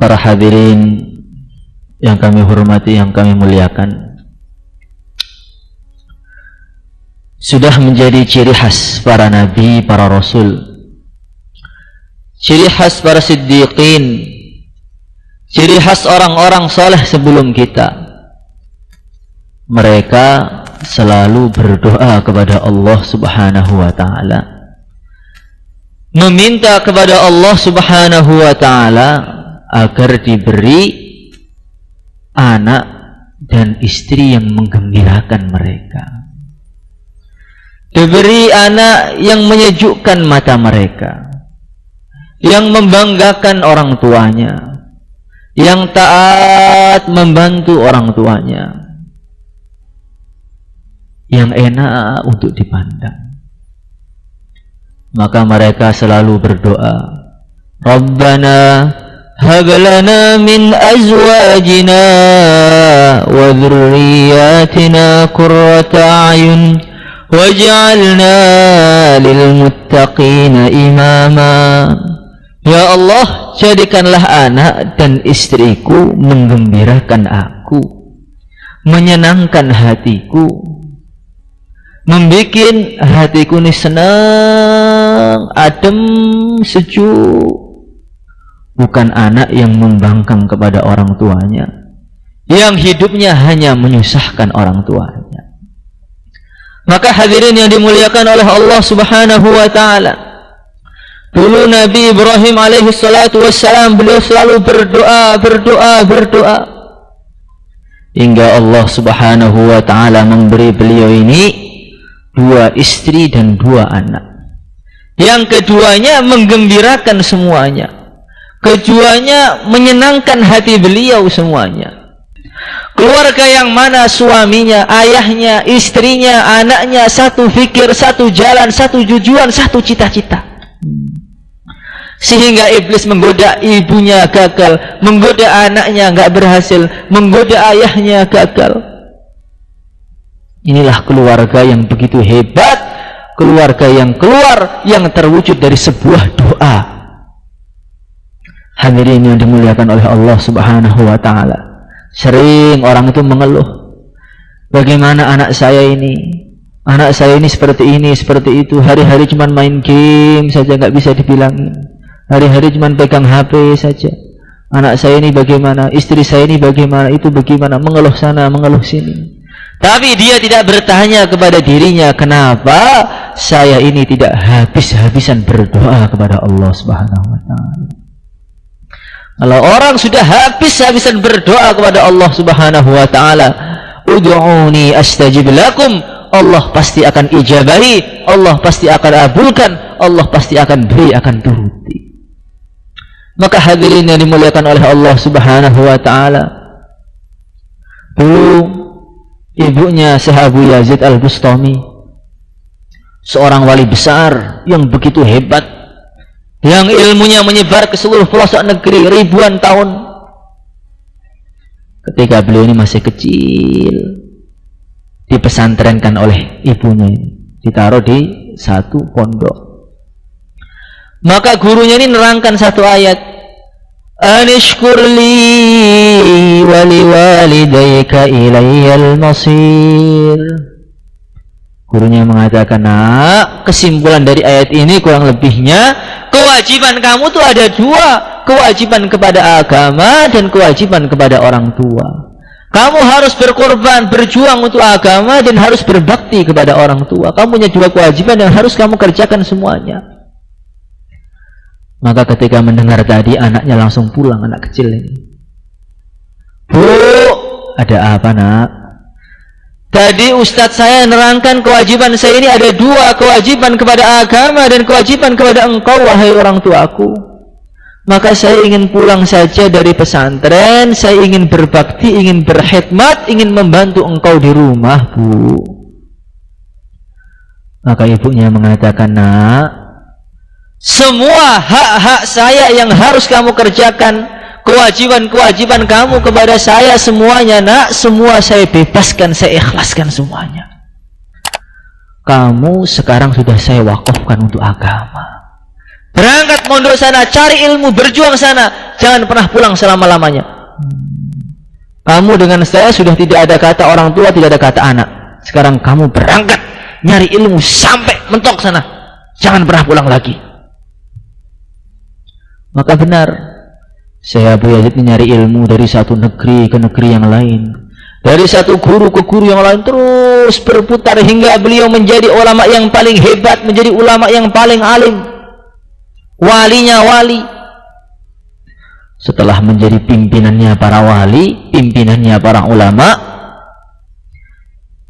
Para hadirin yang kami hormati, yang kami muliakan, sudah menjadi ciri khas para nabi, para rasul, ciri khas para siddiqin, ciri khas orang-orang saleh sebelum kita. Mereka selalu berdoa kepada Allah Subhanahu wa ta'ala, meminta kepada Allah Subhanahu wa ta'ala agar diberi anak dan istri yang menggembirakan mereka, diberi anak yang menyejukkan mata mereka, yang membanggakan orang tuanya, yang taat membantu orang tuanya, yang enak untuk dipandang. Maka mereka selalu berdoa, Rabbana hab lana min azwajina wa dhurriyyatina qurrata a'yun waj'alna lil muttaqina imama. Ya Allah, jadikanlah anak dan istriku menggembirakan aku, menyenangkan hatiku, membuat hatiku ini senang, adem, sejuk. Bukan anak yang membangkang kepada orang tuanya, yang hidupnya hanya menyusahkan orang tuanya. Maka hadirin yang dimuliakan oleh Allah Subhanahu wa ta'ala, dulu Nabi Ibrahim alaihi salatu wassalam, beliau selalu berdoa hingga Allah Subhanahu wa ta'ala memberi beliau ini 2 istri dan 2 anak. Yang keduanya menggembirakan semuanya, keduanya menyenangkan hati beliau semuanya. Keluarga yang mana suaminya, ayahnya, istrinya, anaknya satu fikir, satu jalan, satu tujuan, satu cita-cita. Sehingga iblis menggoda ibunya gagal, menggoda anaknya enggak berhasil, menggoda ayahnya gagal. Inilah keluarga yang begitu hebat, keluarga yang keluar yang terwujud dari sebuah doa. Hadirin yang dimuliakan oleh Allah Subhanahu wa ta'ala, sering orang itu mengeluh, bagaimana anak saya ini seperti ini, seperti itu, hari-hari cuma main game saja, nggak bisa dibilangin, hari-hari cuma pegang HP saja. Anak saya ini bagaimana, istri saya ini bagaimana, itu bagaimana, mengeluh sana, mengeluh sini. Tapi dia tidak bertanya kepada dirinya, kenapa saya ini tidak habis-habisan berdoa kepada Allah Subhanahu wa ta'ala. Kalau orang sudah habis-habisan berdoa kepada Allah Subhanahu wa ta'ala, ud'uni astajib lakum, Allah pasti akan ijabahi, Allah pasti akan abulkan, Allah pasti akan beri, akan turuti. Maka hadirin yang dimuliakan oleh Allah Subhanahu wa ta'ala, dulu ibunya Syekh Abu Yazid Al-Bustami, seorang wali besar yang begitu hebat, yang ilmunya menyebar ke seluruh pelosok negeri ribuan tahun. Ketika beliau ini masih kecil, dipesantrenkan oleh ibunya, ditaruh di satu pondok. Maka gurunya ini nerangkan satu ayat, anishkurli wali walidayka ilayyal masir. Gurunya mengatakan, nah, kesimpulan dari ayat ini kurang lebihnya, kewajiban kamu tuh ada 2, kewajiban kepada agama dan kewajiban kepada orang tua. Kamu harus berkorban, berjuang untuk agama dan harus berbakti kepada orang tua. Kamu punya 2 kewajiban yang harus kamu kerjakan semuanya. Maka ketika mendengar tadi, anaknya langsung pulang, anak kecil ini. Bu, ada apa nak? Tadi ustadz saya nerangkan kewajiban saya ini ada 2, kewajiban kepada agama dan kewajiban kepada engkau wahai orang tuaku. Maka saya ingin pulang saja dari pesantren, saya ingin berbakti, ingin berkhidmat, ingin membantu engkau di rumah, Bu. Maka ibunya mengatakan, nak, semua hak-hak saya yang harus kamu kerjakan, kewajiban-kewajiban kamu kepada saya semuanya, nak, semua saya bebaskan, saya ikhlaskan semuanya. Kamu sekarang sudah saya wakafkan untuk agama. Berangkat mondok sana, cari ilmu, berjuang sana, jangan pernah pulang selama-lamanya. Kamu dengan saya sudah tidak ada kata orang tua, tidak ada kata anak. Sekarang kamu berangkat nyari ilmu sampai mentok sana, jangan pernah pulang lagi. Maka benar, saya Abu Yazid nyari ilmu dari satu negeri ke negeri yang lain, dari satu guru ke guru yang lain, terus berputar hingga beliau menjadi ulama yang paling hebat, menjadi ulama yang paling alim, walinya wali. Setelah menjadi pimpinannya para wali, pimpinannya para ulama,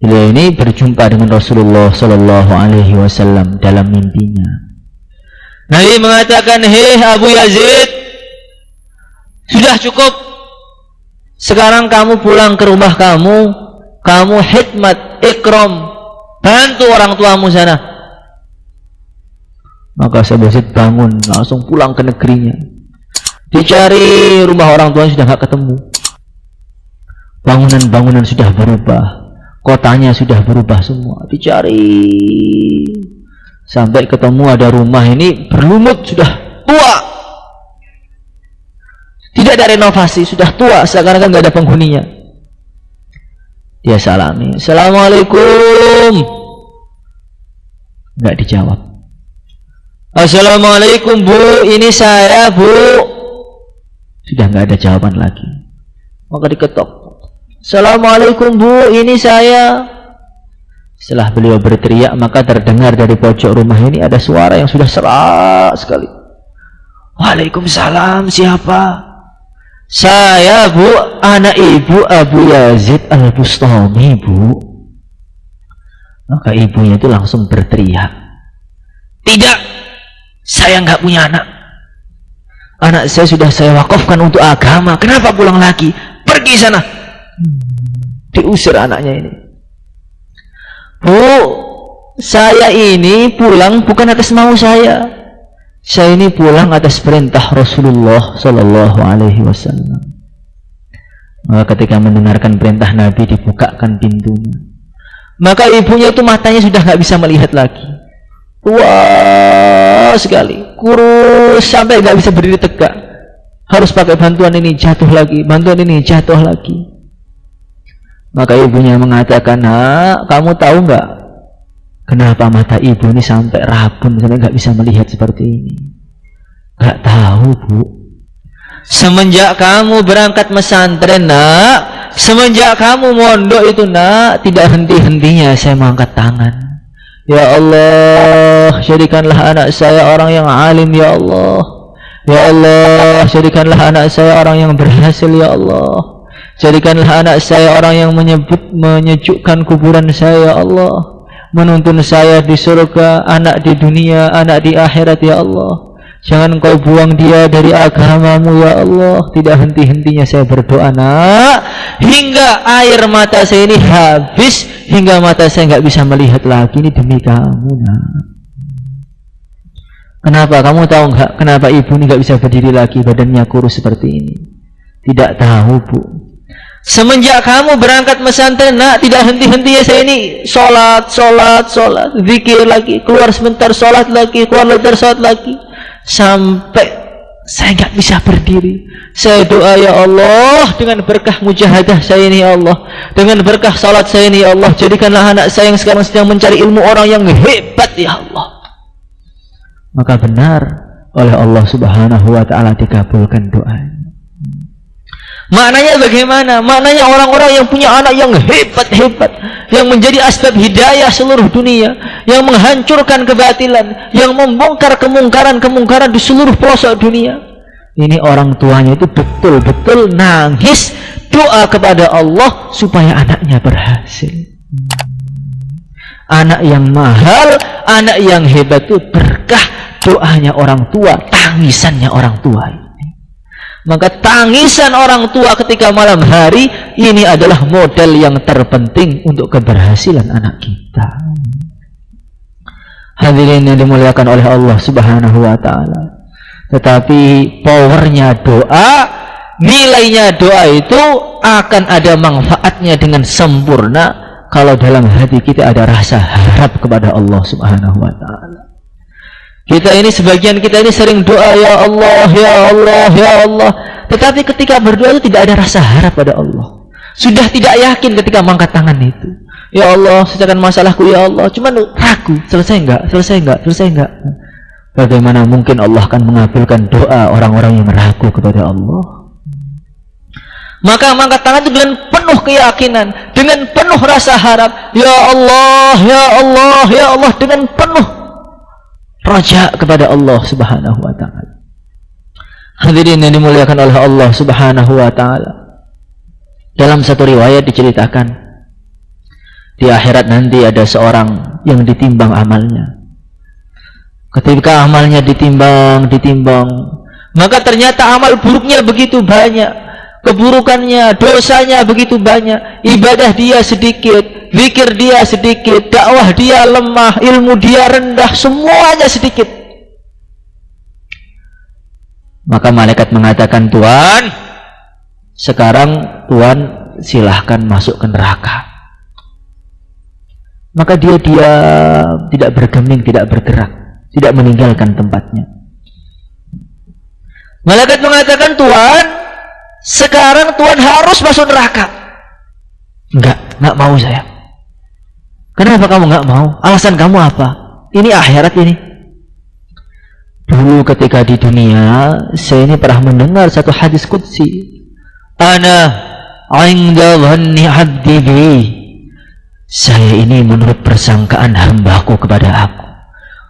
beliau ini berjumpa dengan Rasulullah Sallallahu Alaihi Wasallam dalam mimpinya. Nabi mengatakan, hei Abu Yazid, sudah cukup. Sekarang kamu pulang ke rumah kamu, kamu khidmat, ikram, bantu orang tuamu sana. Maka Abu Yazid bangun, langsung pulang ke negerinya. Dicari rumah orang tuanya sudah nggak ketemu. Bangunan-bangunan sudah berubah, kotanya sudah berubah semua. Dicari sampai ketemu ada rumah ini berlumut, sudah tua, tidak ada renovasi, sudah tua, sekarang kan nggak ada penghuninya. Dia salami, assalamualaikum, nggak dijawab. Assalamualaikum bu, ini saya bu. Sudah nggak ada jawaban lagi. Maka diketok, assalamualaikum bu, ini saya. Setelah beliau berteriak, maka terdengar dari pojok rumah ini ada suara yang sudah serak sekali. Waalaikumsalam, siapa? Saya bu, anak ibu Abu Yazid Al-Bustami bu. Maka ibunya itu langsung berteriak, tidak, saya nggak punya anak. Anak saya sudah saya wakafkan untuk agama. Kenapa pulang lagi? Pergi sana. Diusir anaknya ini. Bu, saya ini pulang bukan atas mau saya. Saya ini pulang atas perintah Rasulullah Sallallahu Alaihi Wasallam. Maka ketika mendengarkan perintah Nabi, dibukakan pintunya. Maka ibunya itu matanya sudah nggak bisa melihat lagi. Tua sekali, kurus sampai nggak bisa berdiri tegak, harus pakai bantuan ini, jatuh lagi, bantuan ini, jatuh lagi. Maka ibunya mengatakan, nak, kamu tahu nggak kenapa mata ibu ini sampai rabun, sampai nggak bisa melihat seperti ini? Nggak tahu bu. Semenjak kamu berangkat pesantren nak, semenjak kamu mondok itu nak, tidak henti-hentinya saya mengangkat tangan. Ya Allah, jadikanlah anak saya orang yang alim ya Allah. Ya Allah, jadikanlah anak saya orang yang berhasil ya Allah. Jadikanlah anak saya orang yang menyejukkan kuburan saya ya Allah. Menuntun saya di surga, anak di dunia, anak di akhirat ya Allah. Jangan kau buang dia dari agamamu ya Allah. Tidak henti-hentinya saya berdoa nak, hingga air mata saya ini habis, hingga mata saya nggak bisa melihat lagi. Ini demi kamu nak. Kenapa? Kamu tahu nggak kenapa ibu ini nggak bisa berdiri lagi, badannya kurus seperti ini? Tidak tahu bu. Semenjak kamu berangkat pesantren nak, tidak henti-hentinya saya ini sholat, zikir lagi, keluar sebentar sholat lagi, keluar sebentar sholat lagi, sampai saya nggak bisa berdiri. Saya doa ya Allah, dengan berkah mujahadah saya ini ya Allah, dengan berkah salat saya ini ya Allah, jadikanlah anak saya yang sekarang sedang mencari ilmu orang yang hebat ya Allah. Maka benar oleh Allah Subhanahu wa ta'ala dikabulkan doanya. Maknanya bagaimana? Maknanya orang-orang yang punya anak yang hebat-hebat, yang menjadi asbab hidayah seluruh dunia, yang menghancurkan kebatilan, yang membongkar kemungkaran-kemungkaran di seluruh pelosok dunia. Ini orang tuanya itu betul-betul nangis doa kepada Allah supaya anaknya berhasil. Anak yang mahal, anak yang hebat itu berkah doanya orang tua, tangisannya orang tua. Maka tangisan orang tua ketika malam hari ini adalah model yang terpenting untuk keberhasilan anak kita. Hadirin yang dimuliakan oleh Allah Subhanahu wa ta'ala. Tetapi powernya doa, nilainya doa itu akan ada manfaatnya dengan sempurna kalau dalam hati kita ada rasa harap kepada Allah Subhanahu wa ta'ala. Kita ini, sebagian kita ini sering doa, ya Allah, ya Allah, ya Allah. Tetapi ketika berdoa itu tidak ada rasa harap pada Allah. Sudah tidak yakin ketika mengangkat tangan itu. Ya Allah, selesaikan masalahku ya Allah. Cuman ragu, selesai enggak, selesai enggak, selesai enggak. Bagaimana mungkin Allah akan mengabulkan doa orang-orang yang ragu kepada Allah? Maka mengangkat tangan itu dengan penuh keyakinan, dengan penuh rasa harap. Ya Allah, ya Allah, ya Allah, dengan penuh raja kepada Allah Subhanahu wa ta'ala. Hadirin yang dimuliakan oleh Allah Subhanahu wa ta'ala, dalam satu riwayat diceritakan, di akhirat nanti ada seorang yang ditimbang amalnya. Ketika amalnya ditimbang, maka ternyata amal buruknya begitu banyak, keburukannya, dosanya begitu banyak, ibadah dia sedikit, zikir dia sedikit, dakwah dia lemah, ilmu dia rendah, semuanya sedikit. Maka malaikat mengatakan, Tuhan, sekarang Tuhan silahkan masuk ke neraka. Maka dia diam, tidak bergeming, tidak bergerak, tidak meninggalkan tempatnya. Malaikat mengatakan, Tuhan, sekarang Tuhan harus masuk neraka. Enggak mau saya. Kenapa kamu enggak mau? Alasan kamu apa? Ini akhirat ini. Dulu ketika di dunia, saya ini pernah mendengar satu hadis qudsi. Ana 'inda dhanni 'abdi bi. Saya ini menurut persangkaan hambaku kepada aku.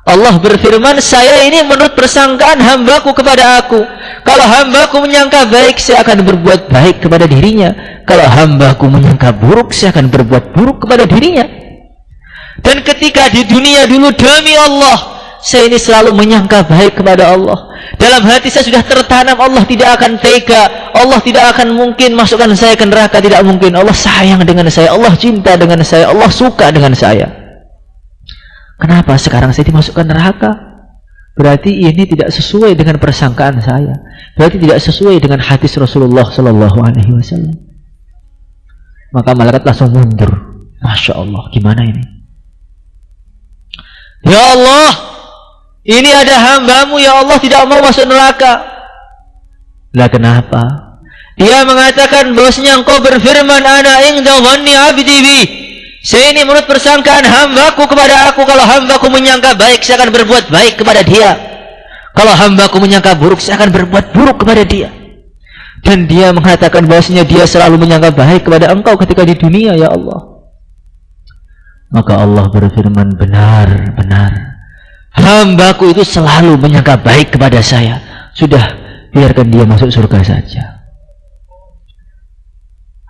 Allah berfirman, saya ini menurut persangkaan hambaku kepada aku. Kalau hambaku menyangka baik, saya akan berbuat baik kepada dirinya. Kalau hambaku menyangka buruk, saya akan berbuat buruk kepada dirinya. Dan ketika di dunia dulu, demi Allah, saya ini selalu menyangka baik kepada Allah. Dalam hati saya sudah tertanam, Allah tidak akan tega, Allah tidak akan mungkin masukkan saya ke neraka, tidak mungkin. Allah sayang dengan saya, Allah cinta dengan saya, Allah suka dengan saya. Kenapa sekarang saya dimasukkan neraka? Berarti ini tidak sesuai dengan persangkaan saya, berarti tidak sesuai dengan hadis Rasulullah Sallallahu Alaihi Wasallam. Maka malaikat langsung mundur. Masya Allah, gimana ini? Ya Allah, ini ada hambamu, ya Allah, tidak mau masuk neraka. Lah kenapa? Dia mengatakan, bahwasanya engkau berfirman, ana inda dhanni 'abdi bi. Saya ini menurut persangkaan hambaku kepada aku. Kalau hambaku menyangka baik, saya akan berbuat baik kepada dia. Kalau hambaku menyangka buruk, saya akan berbuat buruk kepada dia. Dan dia mengatakan bahwasanya dia selalu menyangka baik kepada engkau ketika di dunia, ya Allah. Maka Allah berfirman, benar, hambaku itu selalu menyangka baik kepada saya. Sudah, biarkan dia masuk surga saja.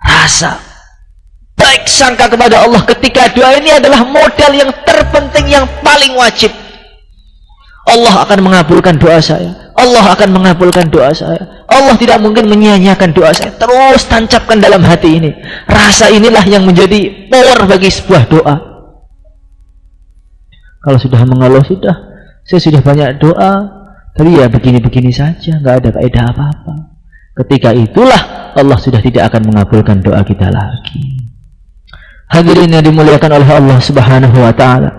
Rasa baik sangka kepada Allah ketika doa ini adalah modal yang terpenting, yang paling wajib. Allah akan mengabulkan doa saya, Allah akan mengabulkan doa saya. Allah tidak mungkin menyia-nyiakan doa saya. Terus tancapkan dalam hati ini. Rasa inilah yang menjadi power bagi sebuah doa. Kalau sudah mengeluh, saya sudah banyak doa, tapi ya begini-begini saja, nggak ada kaidah apa-apa. Ketika itulah Allah sudah tidak akan mengabulkan doa kita lagi. Hadirin yang dimuliakan oleh Allah Subhanahu wa ta'ala.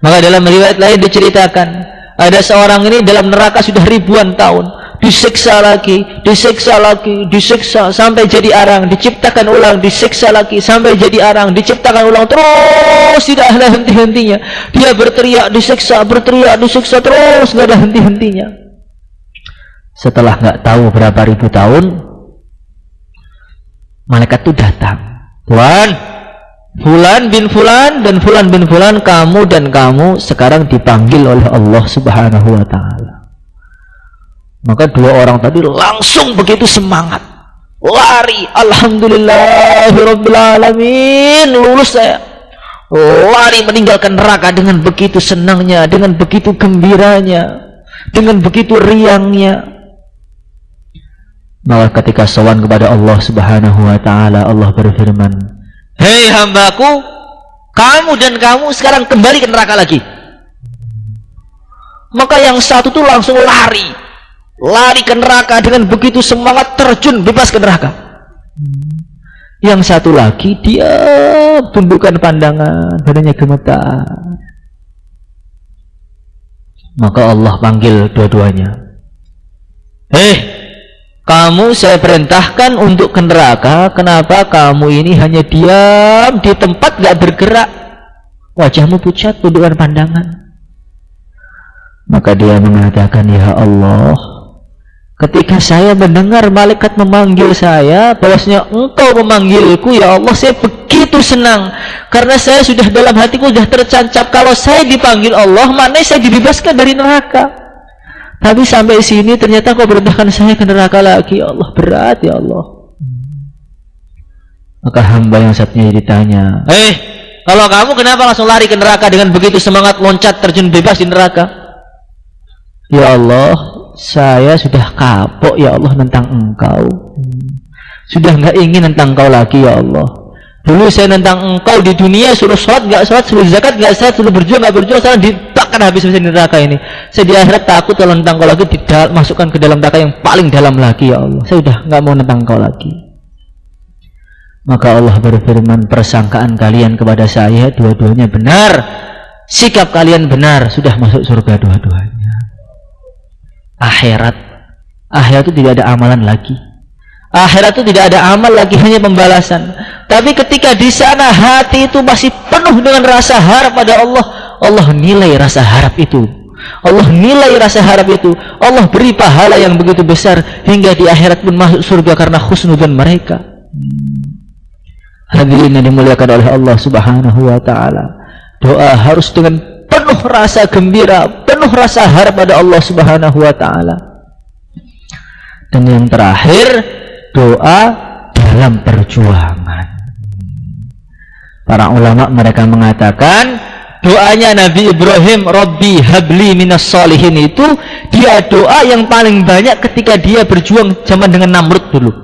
Maka dalam riwayat lain diceritakan, ada seorang ini dalam neraka sudah ribuan tahun, disiksa lagi, disiksa sampai jadi arang, diciptakan ulang, disiksa lagi sampai jadi arang, diciptakan ulang, terus tidak ada henti-hentinya. Dia berteriak, disiksa terus, tidak ada henti-hentinya. Setelah nggak tahu berapa ribu tahun, malaikat itu datang. Tuhan, Fulan bin Fulan dan Fulan bin Fulan, kamu dan kamu sekarang dipanggil oleh Allah Subhanahu wa ta'ala. Maka dua orang tadi langsung begitu semangat, lari, alhamdulillahirabbil alamin, lulus saya. Lari meninggalkan neraka dengan begitu senangnya, dengan begitu gembiranya, dengan begitu riangnya. Maka ketika sowan kepada Allah Subhanahu wa ta'ala, Allah berfirman, hei hambaku, kamu dan kamu sekarang kembali ke neraka lagi. Maka yang satu tuh langsung lari ke neraka dengan begitu semangat, terjun bebas ke neraka. Yang satu lagi dia tundukkan pandangan, badannya gemetar. Maka Allah panggil dua-duanya. Kamu saya perintahkan untuk ke neraka, kenapa kamu ini hanya diam di tempat gak bergerak? Wajahmu pucat, tundukkan pandangan. Maka dia mengatakan, ya Allah, ketika saya mendengar malaikat memanggil saya, bahwasanya engkau memanggilku, ya Allah, saya begitu senang. Karena saya sudah dalam hatiku sudah tercancap, kalau saya dipanggil Allah, maknanya saya dibebaskan dari neraka. Tapi sampai sini ternyata kau perintahkan saya ke neraka lagi. Ya Allah, berat ya Allah. Maka hamba yang satunya ditanya, kalau kamu kenapa langsung lari ke neraka dengan begitu semangat loncat terjun bebas di neraka? Ya Allah, saya sudah kapok ya Allah tentang engkau. Sudah nggak ingin tentang engkau lagi ya Allah. Dulu saya tentang engkau di dunia, suruh sholat nggak sholat, suruh zakat nggak zakat, suruh berjuang nggak berjuang, sekarang dibakar habis di neraka ini. Saya di akhirat takut kalau tentang engkau lagi masukkan ke dalam neraka yang paling dalam lagi ya Allah. Saya sudah nggak mau tentang engkau lagi. Maka Allah berfirman, persangkaan kalian kepada saya dua-duanya benar, sikap kalian benar, sudah masuk surga dua-duanya. Akhirat itu tidak ada amalan lagi. Akhirat itu tidak ada amal lagi, hanya pembalasan. Tapi ketika di sana hati itu masih penuh dengan rasa harap pada Allah, Allah nilai rasa harap itu. Allah nilai rasa harap itu. Allah beri pahala yang begitu besar hingga di akhirat pun masuk surga karena husnudzon mereka. Hadirin yang dimuliakan oleh Allah Subhanahu wa taala. Doa harus dengan penuh rasa gembira, penuh rasa harap pada Allah Subhanahu wa taala. Dan yang terakhir, doa dalam perjuangan. Para ulama mereka mengatakan doanya Nabi Ibrahim, Rabbi habli minas sholihin, itu dia doa yang paling banyak ketika dia berjuang zaman dengan Namrud dulu.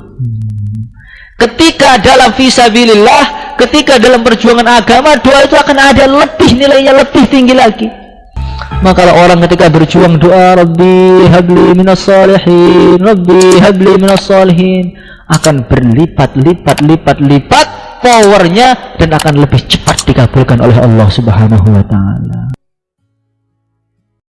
Ketika dalam fisabilillah, ketika dalam perjuangan agama, doa itu akan ada lebih nilainya, lebih tinggi lagi. Maka kalau orang ketika berjuang doa Rabbi habli minas sholihin, Rabbi habli minas sholihin, akan berlipat-lipat powernya dan akan lebih cepat dikabulkan oleh Allah Subhanahu wa taala.